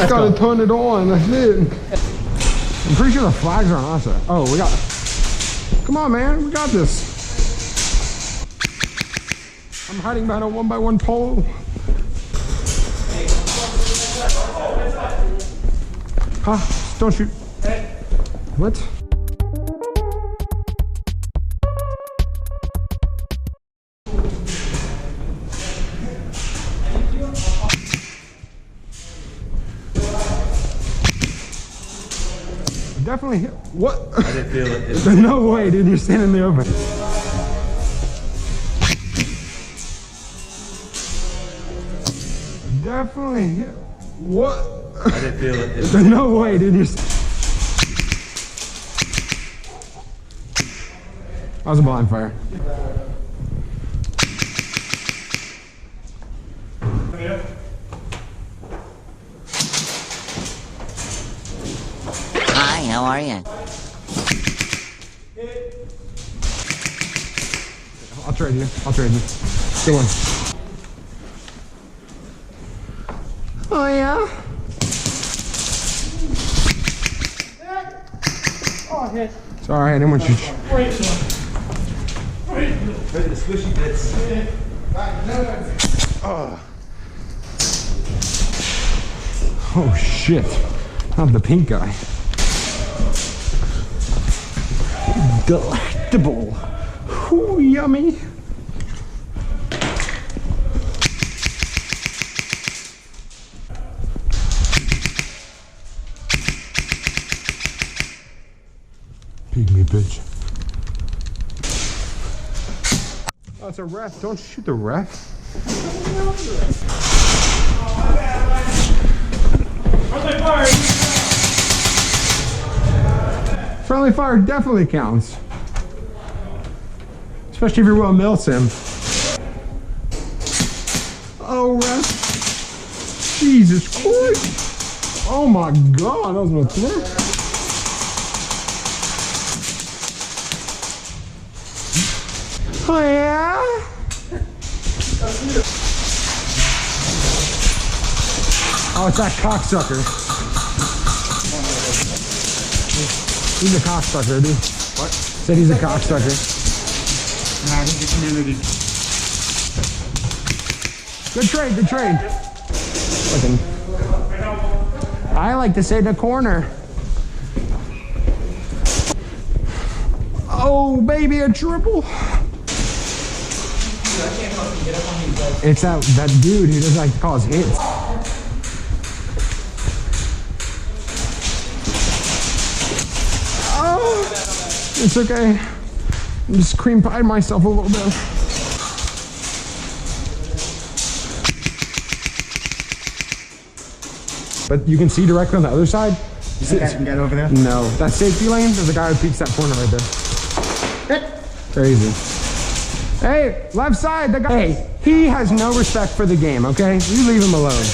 just gotta turn it on, that's it. I'm pretty sure the flags are on our side. Oh, we got, come on man, we got this. I'm hiding behind a 1x1 pole. Huh? Don't shoot. What? Definitely hit. What? I didn't feel it. There's no way, dude. You're standing in the open. Definitely hit. What? I didn't feel it. There's no way, dude. You're... That was a blind fire. Hi, how are you? I'll trade you. I'll trade you. Good one. Oh yeah? Oh, hit. Sorry, I didn't want you. The squishy bits. Oh shit. Not the pink guy. Delectable. Ooh, yummy. Pygmy bitch. Oh, it's a ref. Don't shoot the ref. Friendly fire! Friendly fire definitely counts. Especially if you're Will Milsim. Oh, ref. Jesus Christ. Oh my God, that was my throat. Oh yeah? Oh, it's that cocksucker. He's a cocksucker, dude. What? Said he's a cocksucker. Nah, I think it's community. Good trade, good trade. Listen. I like to say the corner. Oh, baby, a triple. It's that dude who doesn't like to call his hits. Oh, it's okay. I'm just cream pieing myself a little bit. But you can see directly on the other side. You think I can get over there? No, that safety lane, there's a guy who peeks that corner right there. Crazy. Hey, left side, the guy. Hey, he has no respect for the game, okay? You leave him alone.